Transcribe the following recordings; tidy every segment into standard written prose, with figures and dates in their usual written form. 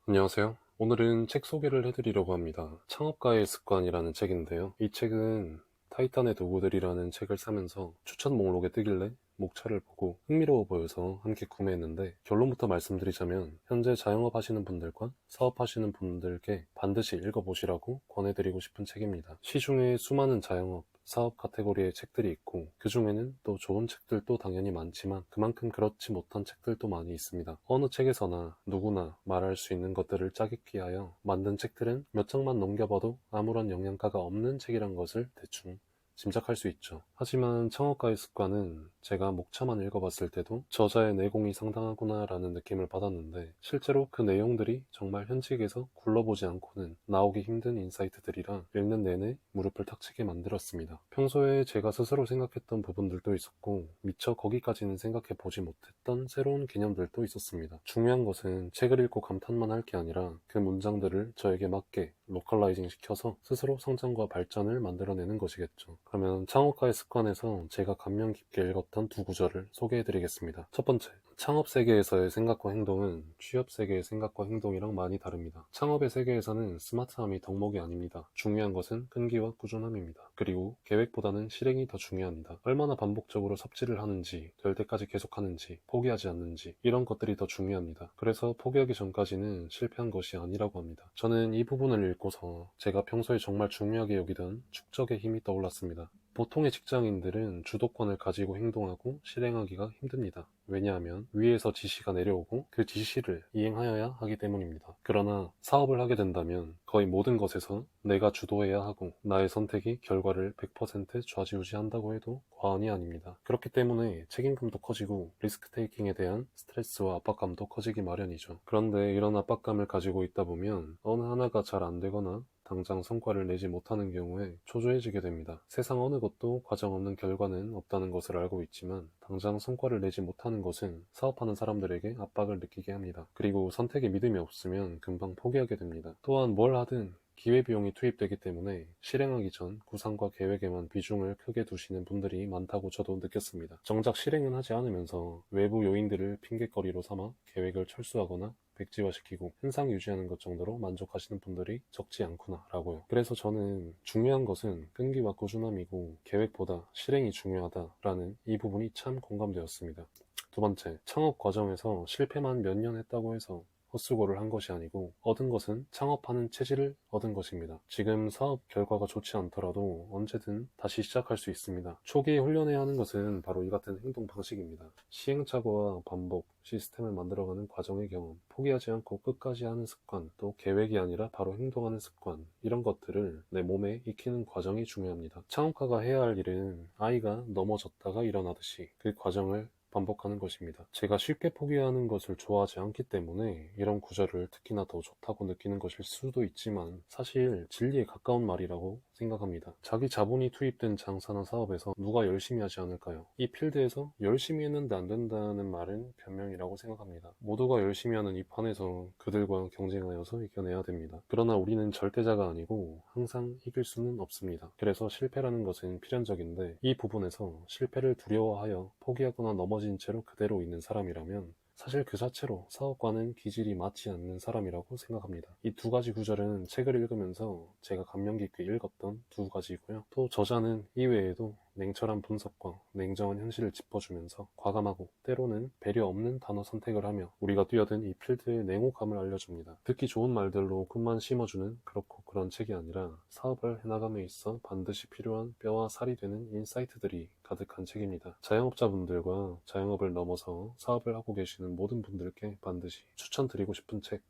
안녕하세요. 오늘은 책 소개를 해드리려고 합니다. 창업가의 습관이라는 책인데요. 이 책은 타이탄의 도구들이라는 책을 사면서 추천 목록에 뜨길래 목차를 보고 흥미로워 보여서 함께 구매했는데, 결론부터 말씀드리자면 현재 자영업 하시는 분들과 사업하시는 분들께 반드시 읽어보시라고 권해드리고 싶은 책입니다. 시중에 수많은 자영업, 사업 카테고리의 책들이 있고, 그 중에는 또 좋은 책들도 당연히 많지만 그만큼 그렇지 못한 책들도 많이 있습니다. 어느 책에서나 누구나 말할 수 있는 것들을 짜깁기 하여 만든 책들은 몇 장만 넘겨봐도 아무런 영양가가 없는 책이란 것을 대충 짐작할 수 있죠. 하지만 창업가의 습관은 제가 목차만 읽어봤을 때도 저자의 내공이 상당하구나 라는 느낌을 받았는데, 실제로 그 내용들이 정말 현직에서 굴러보지 않고는 나오기 힘든 인사이트들이라 읽는 내내 무릎을 탁 치게 만들었습니다. 평소에 제가 스스로 생각했던 부분들도 있었고, 미처 거기까지는 생각해보지 못했던 새로운 개념들도 있었습니다. 중요한 것은 책을 읽고 감탄만 할 게 아니라 그 문장들을 저에게 맞게 로컬라이징 시켜서 스스로 성장과 발전을 만들어내는 것이겠죠. 그러면 창업가의 습관에서 제가 감명 깊게 읽었던 두 구절을 소개해드리겠습니다. 첫 번째, 창업 세계에서의 생각과 행동은 취업 세계의 생각과 행동이랑 많이 다릅니다. 창업의 세계에서는 스마트함이 덕목이 아닙니다. 중요한 것은 끈기와 꾸준함입니다. 그리고 계획보다는 실행이 더 중요합니다. 얼마나 반복적으로 삽질을 하는지, 될 때까지 계속하는지, 포기하지 않는지, 이런 것들이 더 중요합니다. 그래서 포기하기 전까지는 실패한 것이 아니라고 합니다. 저는 이 부분을 읽고서 제가 평소에 정말 중요하게 여기던 축적의 힘이 떠올랐습니다. 보통의 직장인들은 주도권을 가지고 행동하고 실행하기가 힘듭니다. 왜냐하면 위에서 지시가 내려오고 그 지시를 이행하여야 하기 때문입니다. 그러나 사업을 하게 된다면 거의 모든 것에서 내가 주도해야 하고 나의 선택이 결과를 100% 좌지우지한다고 해도 과언이 아닙니다. 그렇기 때문에 책임감도 커지고 리스크 테이킹에 대한 스트레스와 압박감도 커지기 마련이죠. 그런데 이런 압박감을 가지고 있다 보면 어느 하나가 잘 안 되거나 당장 성과를 내지 못하는 경우에 초조해지게 됩니다. 세상 어느 것도 과정 없는 결과는 없다는 것을 알고 있지만 당장 성과를 내지 못하는 것은 사업하는 사람들에게 압박을 느끼게 합니다. 그리고 선택에 믿음이 없으면 금방 포기하게 됩니다. 또한 뭘 하든 기회비용이 투입되기 때문에 실행하기 전 구상과 계획에만 비중을 크게 두시는 분들이 많다고 저도 느꼈습니다. 정작 실행은 하지 않으면서 외부 요인들을 핑곗거리로 삼아 계획을 철수하거나 백지화시키고 현상 유지하는 것 정도로 만족하시는 분들이 적지 않구나 라고요. 그래서 저는 중요한 것은 끈기와 꾸준함이고 계획보다 실행이 중요하다라는 이 부분이 참 공감되었습니다. 두 번째, 창업 과정에서 실패만 몇 년 했다고 해서 헛수고를 한 것이 아니고 얻은 것은 창업하는 체질을 얻은 것입니다. 지금 사업 결과가 좋지 않더라도 언제든 다시 시작할 수 있습니다. 초기에 훈련해야 하는 것은 바로 이 같은 행동 방식입니다. 시행착오와 반복, 시스템을 만들어가는 과정의 경험, 포기하지 않고 끝까지 하는 습관, 또 계획이 아니라 바로 행동하는 습관, 이런 것들을 내 몸에 익히는 과정이 중요합니다. 창업가가 해야 할 일은 아이가 넘어졌다가 일어나듯이 그 과정을 반복하는 것입니다. 제가 쉽게 포기하는 것을 좋아하지 않기 때문에 이런 구절을 특히나 더 좋다고 느끼는 것일 수도 있지만 사실 진리에 가까운 말이라고 생각합니다. 자기 자본이 투입된 장사나 사업에서 누가 열심히 하지 않을까요? 이 필드에서 열심히 했는데 안 된다는 말은 변명이라고 생각합니다. 모두가 열심히 하는 이 판에서 그들과 경쟁하여서 이겨내야 됩니다. 그러나 우리는 절대자가 아니고 항상 이길 수는 없습니다. 그래서 실패라는 것은 필연적인데, 이 부분에서 실패를 두려워하여 포기하거나 넘어진 채로 그대로 있는 사람이라면 사실 그 자체로 사업과는 기질이 맞지 않는 사람이라고 생각합니다. 이 두 가지 구절은 책을 읽으면서 제가 감명 깊게 읽었던 두 가지고요. 또 저자는 이외에도 냉철한 분석과 냉정한 현실을 짚어주면서 과감하고 때로는 배려 없는 단어 선택을 하며 우리가 뛰어든 이 필드의 냉혹함을 알려줍니다. 듣기 좋은 말들로 꿈만 심어주는 그렇고 그런 책이 아니라 사업을 해나감에 있어 반드시 필요한 뼈와 살이 되는 인사이트들이 가득한 책입니다. 자영업자분들과 자영업을 넘어서 사업을 하고 계시는 모든 분들께 반드시 추천드리고 싶은 책,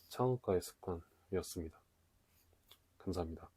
창업가의 습관이었습니다. 감사합니다.